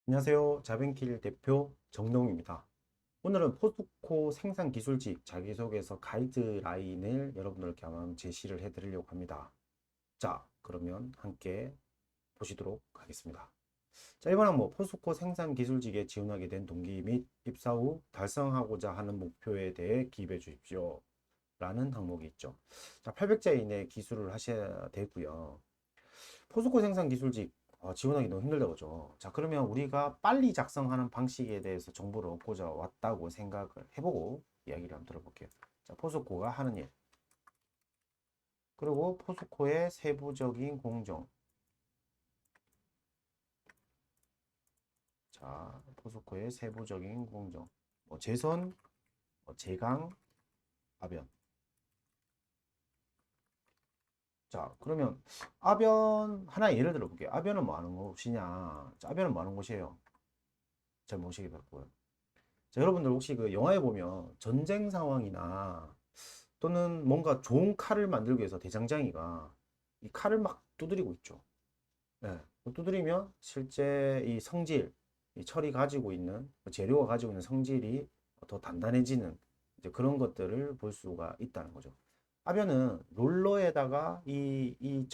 안녕하세요. 자벤킬 대표 정동입니다. 오늘은 포스코 생산기술직 자기소개서 가이드라인을 여러분들께 한번 제시를 해드리려고 합니다. 자, 그러면 함께 보시도록 하겠습니다. 자, 이번 항목 포스코 생산기술직에 지원하게 된 동기 및 입사 후 달성하고자 하는 목표에 대해 기입해 주십시오. 라는 항목이 있죠. 자, 800자 이내 기술을 하셔야 되고요. 포스코 생산기술직 지원하기 너무 힘들다고 죠. 자, 그러면 우리가 빨리 작성하는 방식에 대해서 정보를 얻고자 왔다고 생각을 해보고 이야기를 한번 들어볼게요. 자, 포스코가 하는 일. 그리고 포스코의 세부적인 공정. 자, 포스코의 세부적인 공정. 제선, 제강, 압연. 자, 그러면 압연 하나의 예를 들어볼게요. 압연은 뭐 하는 곳이냐? 자, 압연은 뭐 하는 곳이에요? 잘 모시게 됐고요. 자, 여러분들 혹시 그 영화에 보면 전쟁 상황이나 또는 뭔가 좋은 칼을 만들기 위해서 대장장이가 이 칼을 막 두드리고 있죠. 예. 두드리면 실제 이 성질, 이 철이 가지고 있는 재료가 가지고 있는 성질이 더 단단해지는 이제 그런 것들을 볼 수가 있다는 거죠. 하면은 롤러에다가 이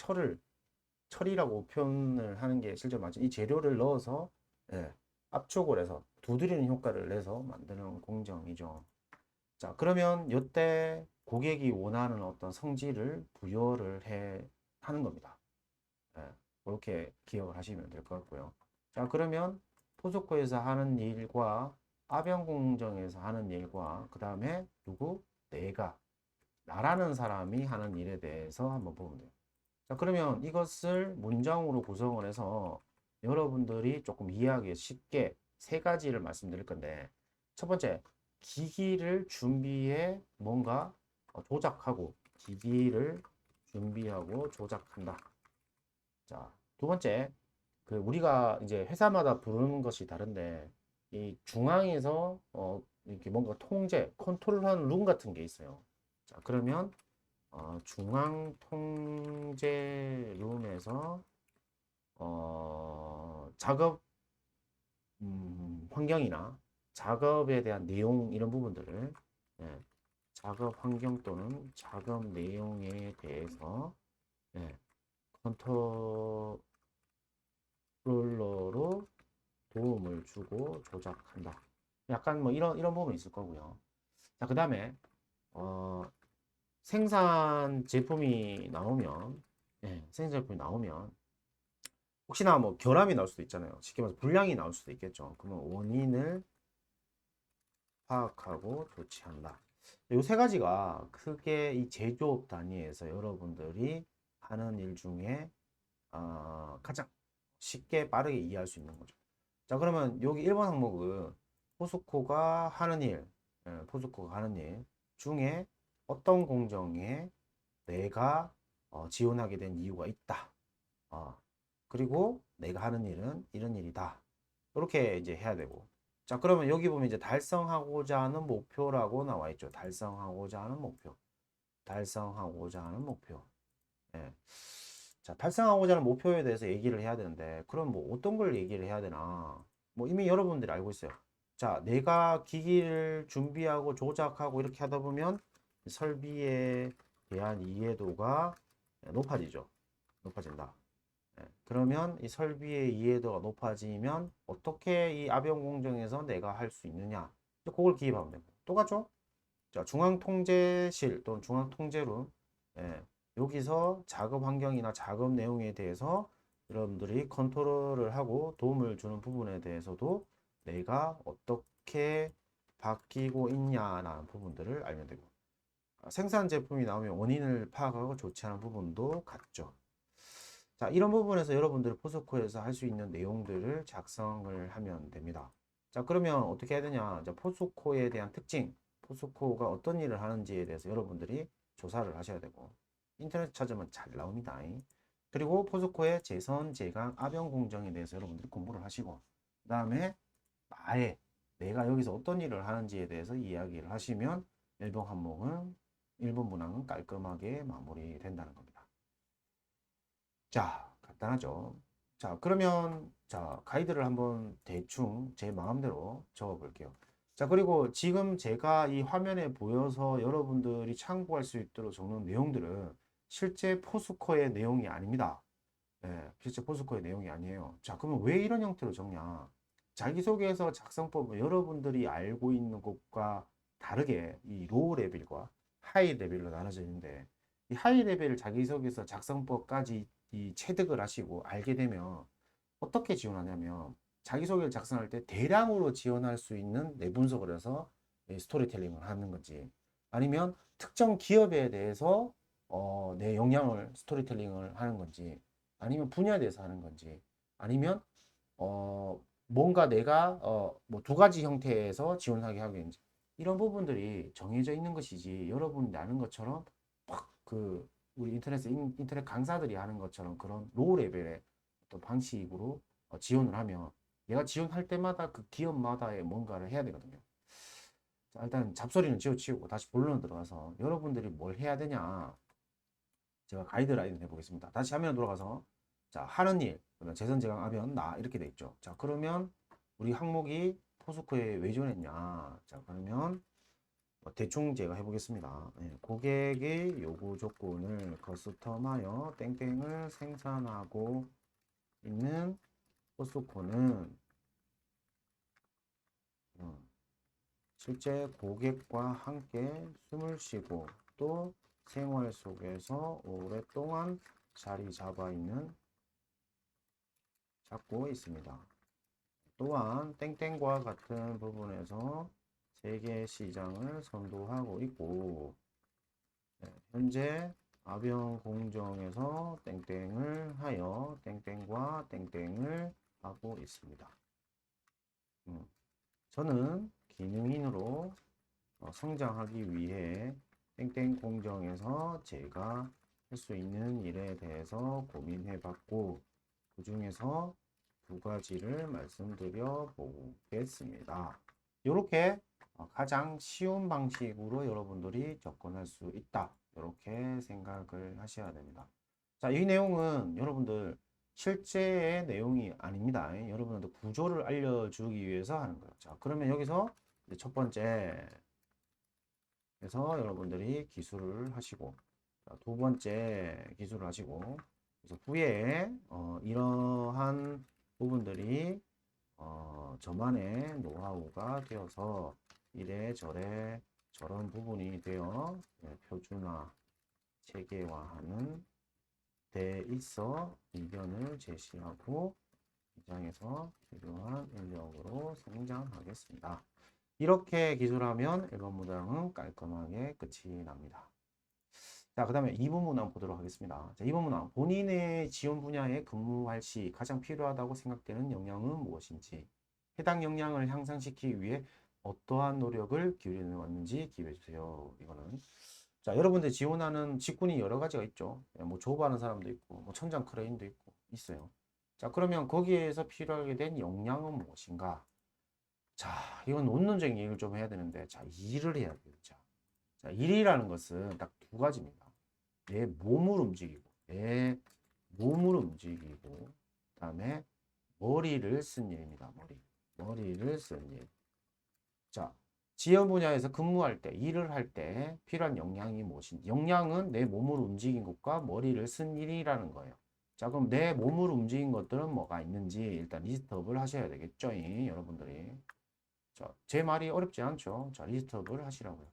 철이라고 표현을 하는 게 실제 맞죠. 이 재료를 넣어서 예, 압축을 해서 두드리는 효과를 내서 만드는 공정이죠. 자, 그러면 이때 고객이 원하는 어떤 성질을 부여를 하는 겁니다. 예, 그렇게 기억을 하시면 될 것 같고요. 자, 그러면 포스코에서 하는 일과 아변 공정에서 하는 일과 그 다음에 누구? 내가 나라는 사람이 하는 일에 대해서 한번 보면 돼요. 자, 그러면 이것을 문장으로 구성을 해서 여러분들이 조금 이해하기 쉽게 세 가지를 말씀드릴 건데, 첫 번째, 기기를 준비해 뭔가 조작하고, 기기를 준비하고 조작한다. 자, 두 번째, 그 우리가 이제 회사마다 부르는 것이 다른데, 이 중앙에서 이렇게 뭔가 통제, 컨트롤하는 룸 같은 게 있어요. 자, 그러면 중앙 통제 룸에서 작업 환경이나 작업에 대한 내용 이런 부분들을 예, 작업 환경 또는 작업 내용에 대해서 예, 컨트롤러로 도움을 주고 조작한다. 약간 뭐 이런 부분이 있을 거고요. 자, 그 다음에 어, 생산 제품이 나오면 생산 제품이 나오면 혹시나 뭐 결함이 나올 수도 있잖아요. 쉽게 말해서 불량이 나올 수도 있겠죠. 그러면 원인을 파악하고 조치한다. 이 세 가지가 크게 이 제조업 단위에서 여러분들이 하는 일 중에 가장 쉽게 빠르게 이해할 수 있는 거죠. 자, 그러면 여기 1번 항목은 포스코가 하는 일, 포스코가 하는 일 중에 어떤 공정에 내가 지원하게 된 이유가 있다. 어, 그리고 내가 하는 일은 이런 일이다. 이렇게 이제 해야 되고. 자, 그러면 여기 보면 이제 달성하고자 하는 목표라고 나와 있죠. 달성하고자 하는 목표. 달성하고자 하는 목표. 예. 자, 달성하고자 하는 목표에 대해서 얘기를 해야 되는데, 그럼 뭐 어떤 걸 얘기를 해야 되나? 뭐 이미 여러분들이 알고 있어요. 자, 내가 기기를 준비하고 조작하고 이렇게 하다 보면 설비에 대한 이해도가 높아지죠. 높아진다. 그러면 이 설비의 이해도가 높아지면 어떻게 이 압연 공정에서 내가 할 수 있느냐? 그걸 기입하면 됩니다. 똑같죠? 자, 중앙통제실 또는 중앙통제룸. 여기서 작업 환경이나 작업 내용에 대해서 여러분들이 컨트롤을 하고 도움을 주는 부분에 대해서도 내가 어떻게 바뀌고 있냐라는 부분들을 알면 되고 생산 제품이 나오면 원인을 파악하고 조치하는 부분도 같죠. 자, 이런 부분에서 여러분들이 포스코에서 할 수 있는 내용들을 작성을 하면 됩니다. 자, 그러면 어떻게 해야 되냐? 자, 포스코에 대한 특징, 포스코가 어떤 일을 하는지에 대해서 여러분들이 조사를 하셔야 되고, 인터넷 찾으면 잘 나옵니다. 그리고 포스코의 제선, 제강, 압연 공정에 대해서 여러분들이 공부를 하시고, 그 다음에 내가 여기서 어떤 일을 하는지에 대해서 이야기를 하시면 1번 항목은, 1번 문항은 깔끔하게 마무리된다는 겁니다. 자, 간단하죠. 자, 그러면 자, 가이드를 한번 대충 제 마음대로 적어 볼게요. 자, 그리고 지금 제가 이 화면에 보여서 여러분들이 참고할 수 있도록 적는 내용들은 실제 포스코의 내용이 아닙니다. 예, 실제 포스코의 내용이 아니에요. 자, 그러면 왜 이런 형태로 적냐? 자기소개서 작성법은 여러분들이 알고 있는 것과 다르게 이 로우 레벨과 하이 레벨로 나눠져 있는데, 이 하이 레벨 자기소개서 작성법까지 이 체득을 하시고 알게 되면 어떻게 지원하냐면, 자기소개를 작성할 때 대량으로 지원할 수 있는 내 분석을 해서 이 스토리텔링을 하는 건지, 아니면 특정 기업에 대해서 내 역량을 스토리텔링을 하는 건지, 아니면 분야에 대해서 하는 건지, 아니면 뭔가 내가 뭐 두 가지 형태에서 지원하게 하겠는지, 이런 부분들이 정해져 있는 것이지, 여러분이 아는 것처럼 막 그 우리 인터넷 강사들이 하는 것처럼 그런 로우 레벨의 어떤 방식으로 지원을 하면, 얘가 지원할 때마다 그 기업마다의 뭔가를 해야 되거든요. 자, 일단 잡소리는 지워치우고 다시 본론 들어가서 여러분들이 뭘 해야 되냐, 제가 가이드라인 해보겠습니다. 다시 화면 돌아가서, 자, 하는 일, 그다음 재선 제강 하면 나 이렇게 돼 있죠. 자, 그러면 우리 항목이 포스코에 왜 지원했냐? 자, 그러면 대충 제가 해보겠습니다. 예, 고객의 요구 조건을 커스텀하여 땡땡을 생산하고 있는 포스코는 실제 고객과 함께 숨을 쉬고 또 생활 속에서 오랫동안 자리 잡고 있습니다. 또한 땡땡과 같은 부분에서 세계 시장을 선도하고 있고, 네, 현재 아병 공정에서 땡땡을 하여 땡땡과 땡땡을 하고 있습니다. 저는 기능인으로 성장하기 위해 땡땡 공정에서 제가 할 수 있는 일에 대해서 고민해 봤고, 그 중에서 두 가지를 말씀드려 보겠습니다. 이렇게 가장 쉬운 방식으로 여러분들이 접근할 수 있다, 이렇게 생각을 하셔야 됩니다. 자, 이 내용은 여러분들 실제의 내용이 아닙니다. 여러분들 구조를 알려주기 위해서 하는 거예요. 자, 그러면 여기서 첫 번째 해서 여러분들이 기술을 하시고, 자, 두 번째 기술을 하시고, 그래서 후에 이러한 부분들이 저만의 노하우가 되어서 이래저래 저런 부분이 되어 표준화 체계화하는 데 있어 의견을 제시하고 시장에서 필요한 인력으로 성장하겠습니다. 이렇게 기술하면 1번 문장은 깔끔하게 끝이 납니다. 자, 그 다음에 2번 문항 보도록 하겠습니다. 자, 2번 문항. 본인의 지원 분야에 근무할 시 가장 필요하다고 생각되는 역량은 무엇인지, 해당 역량을 향상시키기 위해 어떠한 노력을 기울여 왔는지 기입해 주세요. 이거는. 자, 여러분들 지원하는 직군이 여러 가지가 있죠. 뭐 조업하는 사람도 있고, 뭐 천장 크레인도 있고, 있어요. 자, 그러면 거기에서 필요하게 된 역량은 무엇인가? 자, 이건 원론적인 얘기를 좀 해야 되는데, 자, 일을 해야 돼요. 자, 일이라는 것은 딱 두 가지입니다. 내 몸을 움직이고, 그다음에 머리를 쓴 일입니다. 머리를 쓴 일. 자, 지원 분야에서 근무할 때, 일을 할 때 필요한 역량이 무엇인지. 역량은 내 몸을 움직인 것과 머리를 쓴 일이라는 거예요. 자, 그럼 내 몸을 움직인 것들은 뭐가 있는지 일단 리스트업을 하셔야 되겠죠, 여러분들이. 자, 제 말이 어렵지 않죠? 자, 리스트업을 하시라고요.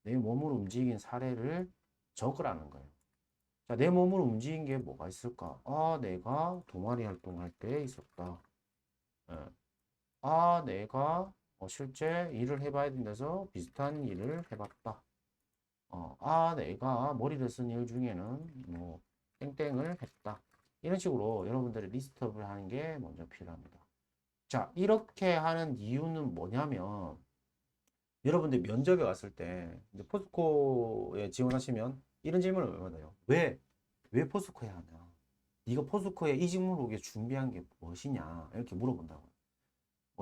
내 몸을 움직인 사례를 적으라는 거예요. 자, 내 몸을 움직인 게 뭐가 있을까? 아, 내가 동아리 활동할 때 있었다. 예. 아, 내가 실제 일을 해봐야 된다서 비슷한 일을 해봤다. 아, 내가 머리를 쓴 일 중에는 뭐 땡땡을 했다. 이런 식으로 여러분들이 리스트업을 하는 게 먼저 필요합니다. 자, 이렇게 하는 이유는 뭐냐면, 여러분들 면접에 왔을 때 이제 포스코에 지원하시면 이런 질문을 받아요. 왜 포스코에 하냐? 네가 포스코에 이 직무를 위해 준비한 게 무엇이냐? 이렇게 물어본다고.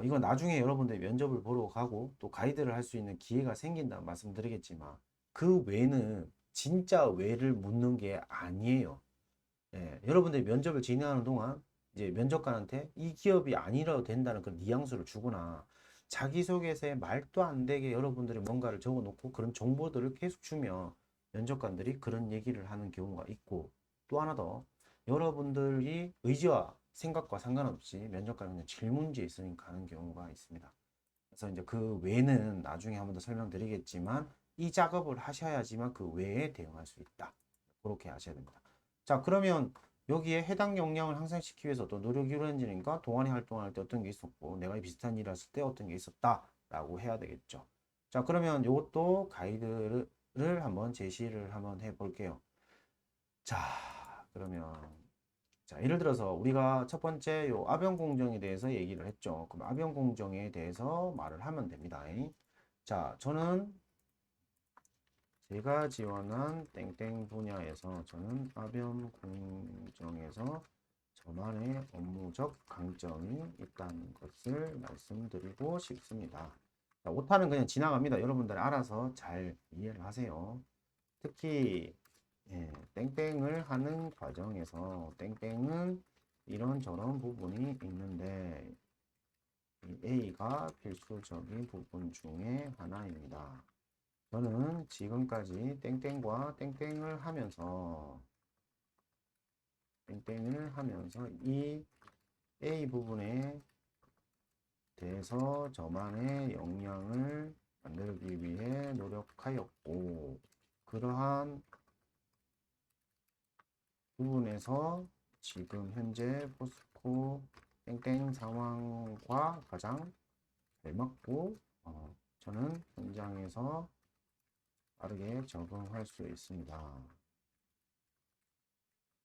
이건 나중에 여러분들 면접을 보러 가고 또 가이드를 할 수 있는 기회가 생긴다는 말씀드리겠지만, 그 외는 진짜 왜를 묻는 게 아니에요. 예, 여러분들이 면접을 진행하는 동안 이제 면접관한테 이 기업이 아니라도 된다는 그런 뉘앙스를 주거나 자기소개서에 말도 안 되게 여러분들이 뭔가를 적어 놓고 그런 정보들을 계속 주면 면접관들이 그런 얘기를 하는 경우가 있고, 또 하나 더, 여러분들이 의지와 생각과 상관없이 면접관은 그냥 질문지에 있으니까 하는 경우가 있습니다. 그래서 이제 그 외에는 나중에 한 번 더 설명드리겠지만 이 작업을 하셔야지만 그 외에 대응할 수 있다. 그렇게 하셔야 됩니다. 자, 그러면 여기에 해당 역량을 향상시키기 위해서 또 노력 이루어지니까 동아리 활동할 때 어떤 게 있었고 내가 비슷한 일을 했을 때 어떤 게 있었다라고 해야 되겠죠. 자, 그러면 이것도 가이드를 한번 제시를 한번 해볼게요. 자, 그러면 자, 예를 들어서 우리가 첫 번째 요 아변 공정에 대해서 얘기를 했죠. 그럼 아변 공정에 대해서 말을 하면 됩니다. 자, 저는 제가 지원한 땡땡 분야에서 저는 아변 공정에서 저만의 업무적 강점이 있다는 것을 말씀드리고 싶습니다. 자, 오타는 그냥 지나갑니다. 여러분들 알아서 잘 이해를 하세요. 특히 땡땡을 하는 과정에서 땡땡은 이런저런 부분이 있는데 이 A가 필수적인 부분 중에 하나입니다. 저는 지금까지 땡땡과 땡땡을 하면서 이 A 부분에 대해서 저만의 역량을 만들기 위해 노력하였고, 그러한 부분에서 지금 현재 포스코 땡땡 상황과 가장 잘 맞고 저는 현장에서 빠르게 적응할 수 있습니다.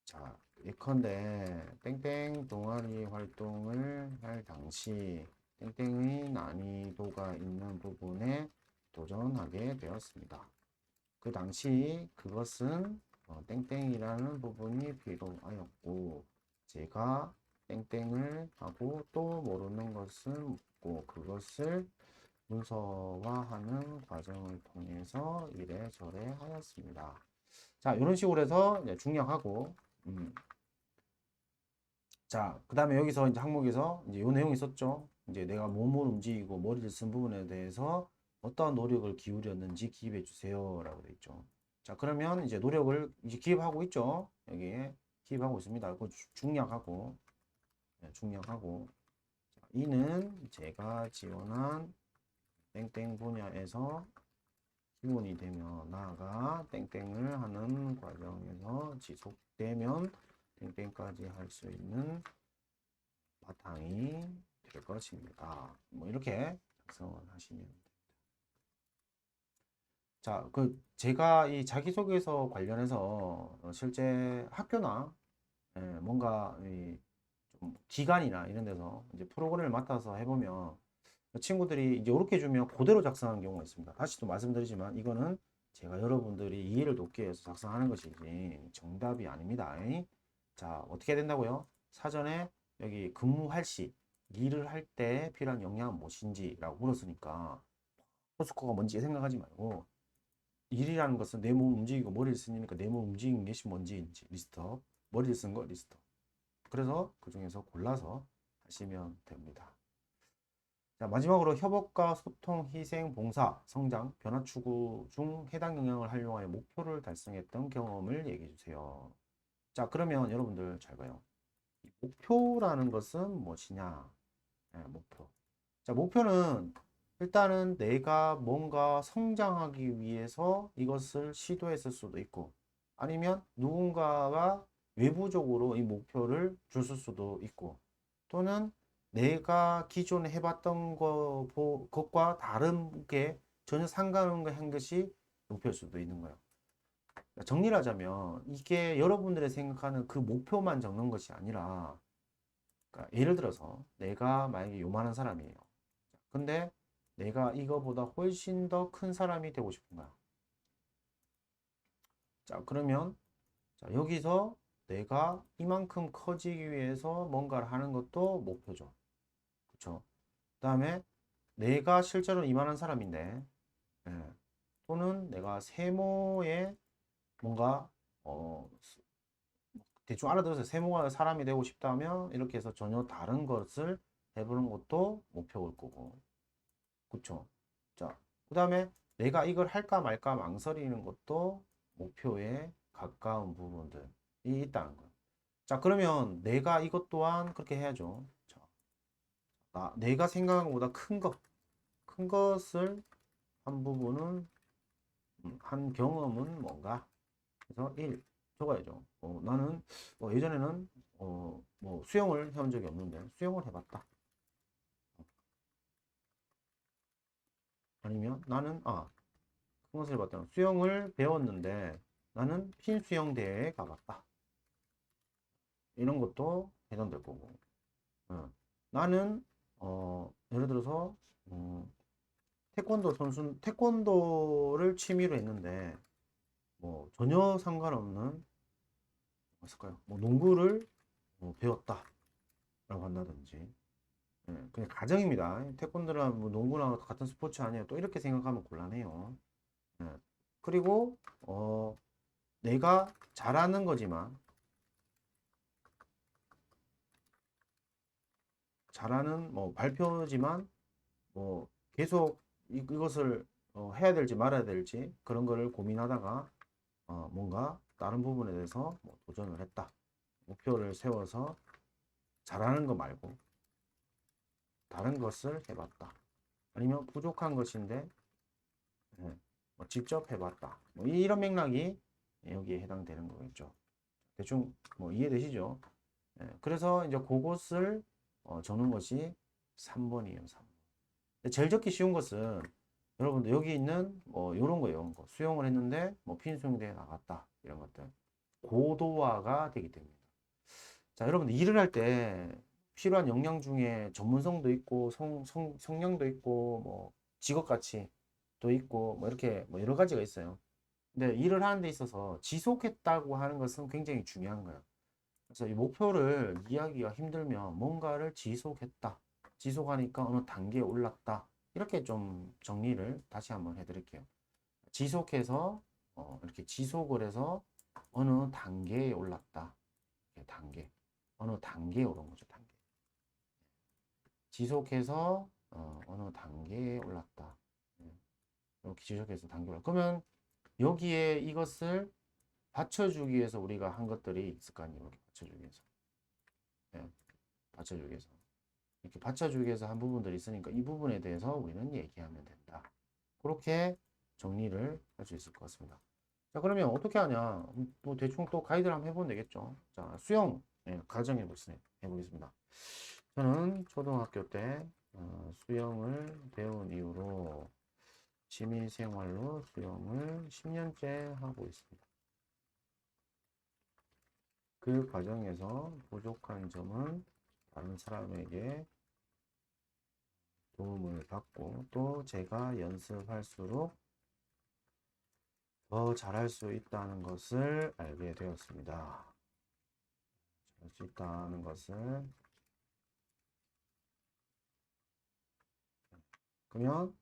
자, 예컨대 땡땡 동아리 활동을 할 당시 땡땡의 난이도가 있는 부분에 도전하게 되었습니다. 그 당시 그것은 땡땡이라는 부분이 필요하였고, 제가 땡땡을 하고 또 모르는 것을 묻고 그것을 문서화하는 과정을 통해서 이래저래 하였습니다. 자, 이런 식으로 해서 이제 중략하고, 자, 그 다음에 여기서 이제 항목에서 이제 이 내용이 있었죠. 이제 내가 몸을 움직이고 머리를 쓴 부분에 대해서 어떠한 노력을 기울였는지 기입해 주세요. 라고 되어 있죠. 자, 그러면 이제 노력을 이제 기입하고 있죠. 여기에 기입하고 있습니다. 그 중략하고, 중략하고. 자, 이는 제가 지원한 땡땡 분야에서 기본이 되며 나아가 땡땡을 하는 과정에서 지속되면 땡땡까지 할 수 있는 바탕이 될 것입니다. 뭐 이렇게 작성을 하시면 됩니다. 자, 그 제가 이 자기소개서 관련해서 실제 학교나 뭔가 좀 기관이나 이런 데서 이제 프로그램을 맡아서 해보면 친구들이 이제 이렇게 주면 그대로 작성하는 경우가 있습니다. 다시 또 말씀드리지만 이거는 제가 여러분들이 이해를 돕기 위해서 작성하는 것이지 정답이 아닙니다. 자, 어떻게 된다고요? 사전에 여기 근무할 시, 일을 할 때 필요한 역량은 무엇인지라고 물었으니까 포스코가 뭔지 생각하지 말고 일이라는 것은 내 몸 움직이고 머리를 쓰니까 내 몸 움직이는 것이 뭔지인지 리스트업, 머리를 쓴 거 리스트업. 그래서 그 중에서 골라서 하시면 됩니다. 자, 마지막으로 협업과 소통, 희생, 봉사, 성장, 변화 추구 중 해당 영역을 활용하여 목표를 달성했던 경험을 얘기해 주세요. 자, 그러면 여러분들 잘 봐요. 목표라는 것은 무엇이냐? 목표. 자, 목표는 일단은 내가 뭔가 성장하기 위해서 이것을 시도했을 수도 있고, 아니면 누군가가 외부적으로 이 목표를 줬을 수도 있고, 또는 내가 기존에 해봤던 것과 다른 게 전혀 상관없는 한 것이 목표일 수도 있는 거예요. 정리를 하자면 이게 여러분들이 생각하는 그 목표만 적는 것이 아니라, 그러니까 예를 들어서 내가 만약에 요만한 사람이에요. 근데 내가 이거보다 훨씬 더 큰 사람이 되고 싶은 거야. 자, 그러면 자, 여기서 내가 이만큼 커지기 위해서 뭔가를 하는 것도 목표죠. 그렇죠? 그다음에 내가 실제로 이만한 사람인데, 또는 내가 세모에 뭔가 대충 알아들어서 세모가 사람이 되고 싶다면 이렇게 해서 전혀 다른 것을 해보는 것도 목표일 거고. 그쵸? 자, 그 다음에 내가 이걸 할까 말까 망설이는 것도 목표에 가까운 부분들이 있다는 거예요. 자, 그러면 내가 이것 또한 그렇게 해야죠. 자, 내가 생각한 것보다 큰 것을 한 부분은, 한 경험은 뭔가? 그래서 1 적어야죠. 나는 예전에는 뭐 수영을 해본 적이 없는데 수영을 해봤다. 아니면 나는 큰 것을 해봤다. 수영을 배웠는데 나는 핀 수영 대회에 가봤다. 이런 것도 해당될 거고. 나는 예를 들어서 태권도를 취미로 했는데 뭐 전혀 상관없는 뭐을까요? 뭐 농구를 배웠다라고 한다든지. 그냥 가정입니다. 태권도랑 뭐 농구랑 같은 스포츠 아니에요. 또 이렇게 생각하면 곤란해요. 예. 그리고 내가 잘하는 거지만 잘하는 뭐 발표지만 뭐 계속 이것을 해야 될지 말아야 될지 그런 거를 고민하다가 뭔가 다른 부분에 대해서 뭐 도전을 했다. 목표를 세워서 잘하는 거 말고 다른 것을 해봤다. 아니면 부족한 것인데 뭐 직접 해봤다. 뭐 이런 맥락이 여기에 해당되는 거겠죠. 대충 뭐 이해되시죠? 그래서 이제 그것을 적는 것이 3번이에요. 3번. 제일 적기 쉬운 것은 여러분들 여기 있는 뭐 이런 거예요. 이런 거. 수영을 했는데 뭐 핀수영대회 나갔다. 이런 것들. 고도화가 되기 때문입니다. 자, 여러분들 일을 할 때 필요한 역량 중에 전문성도 있고 성량도 있고 뭐 직업 가치도 있고 뭐 이렇게 뭐 여러 가지가 있어요. 근데 일을 하는 데 있어서 지속했다고 하는 것은 굉장히 중요한 거예요. 그래서 이 목표를 이해하기가 힘들면 뭔가를 지속했다. 지속하니까 어느 단계에 올랐다. 이렇게 좀 정리를 다시 한번 해드릴게요. 지속해서 이렇게 지속을 해서 어느 단계에 올랐다. 단계. 어느 단계에 오른 거죠. 단계. 지속해서 어느 단계에 올랐다. 이렇게 지속해서 단계 올랐다. 그러면 여기에 이것을 받쳐주기 위해서 우리가 한 것들이 있을 거 아니에요. 이렇게 받쳐주기 위해서. 네, 받쳐주기 위해서. 이렇게 받쳐주기 위해서 한 부분들이 있으니까 이 부분에 대해서 우리는 얘기하면 된다. 그렇게 정리를 할 수 있을 것 같습니다. 자, 그러면 어떻게 하냐? 뭐 대충 또 가이드를 한번 해보면 되겠죠. 자, 수영 가정해 보겠습니다. 저는 초등학교 때 수영을 배운 이후로 취미생활로 수영을 10년째 하고 있습니다. 그 과정에서 부족한 점은 다른 사람에게 도움을 받고 또 제가 연습할수록 더 잘할 수 있다는 것을 알게 되었습니다. 잘할 수 있다는 것을. 그러면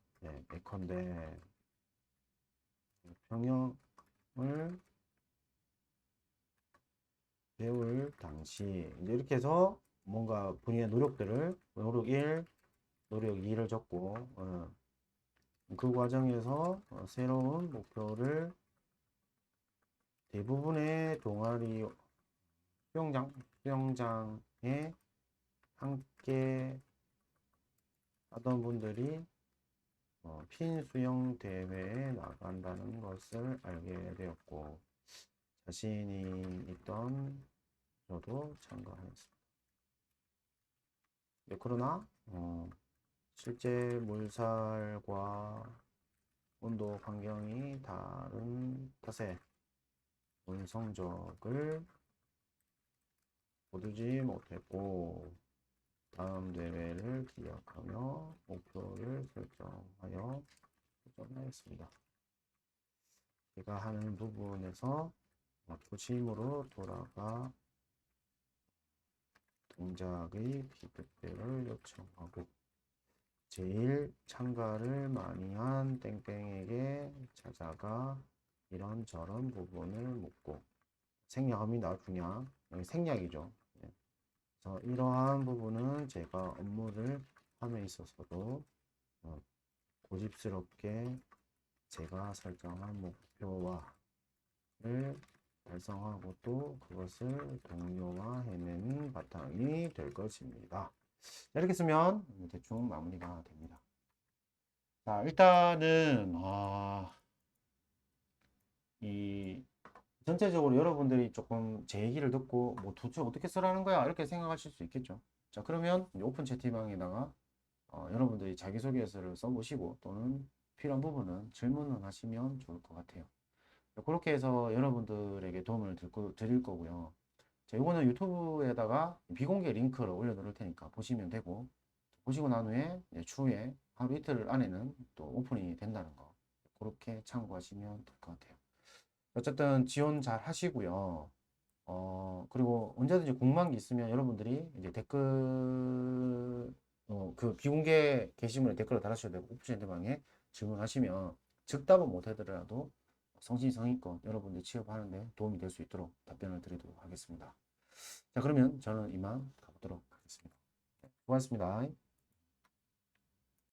예컨대 평형을 배울 당시 이제 이렇게 해서 뭔가 본인의 노력들을 노력 1, 노력 2를 적고 그 과정에서 새로운 목표를 대부분의 동아리 수영장에 함께 하던 분들이 핀 수영 대회에 나간다는 것을 알게 되었고 자신이 있던 저도 참가했습니다. 그러나 실제 물살과 온도 환경이 다른 탓에 본 성적을 거두지 못했고 다음 대회를 기약하며 목표를 설정하였습니다. 제가 하는 부분에서 초심으로 돌아가 동작의 피드백을 요청하고 제일 참가를 많이 한 땡땡에게 찾아가 이런저런 부분을 묻고 생략합니다. 중량. 여기 생략이죠. 예. 그래서 이러한 부분은 제가 업무를 함에 있어서도 고집스럽게 제가 설정한 목표와를 달성하고 또 그것을 동료화해내는 바탕이 될 것입니다. 이렇게 쓰면 대충 마무리가 됩니다. 자, 일단은 이 전체적으로 여러분들이 조금 제 얘기를 듣고 뭐 도대체 어떻게 쓰라는 거야 이렇게 생각하실 수 있겠죠. 자, 그러면 오픈 채팅방에다가 여러분들이 자기소개서를 써보시고 또는 필요한 부분은 질문을 하시면 좋을 것 같아요. 그렇게 해서 여러분들에게 도움을 드릴 거고요. 자, 이거는 유튜브에다가 비공개 링크를 올려놓을 테니까 보시면 되고, 보시고 난 후에 추후에 하루 이틀 안에는 또 오픈이 된다는 거 그렇게 참고하시면 될 것 같아요. 어쨌든 지원 잘 하시고요. 그리고 언제든지 궁금한 게 있으면 여러분들이 이제 댓글, 그 비공개 게시물에 댓글을 달아주셔도 되고, 오픈 채팅방에 질문하시면 즉답은 못 해드려도 성심성의껏 여러분들 취업하는데 도움이 될 수 있도록 답변을 드리도록 하겠습니다. 자, 그러면 저는 이만 가보도록 하겠습니다. 수고하셨습니다.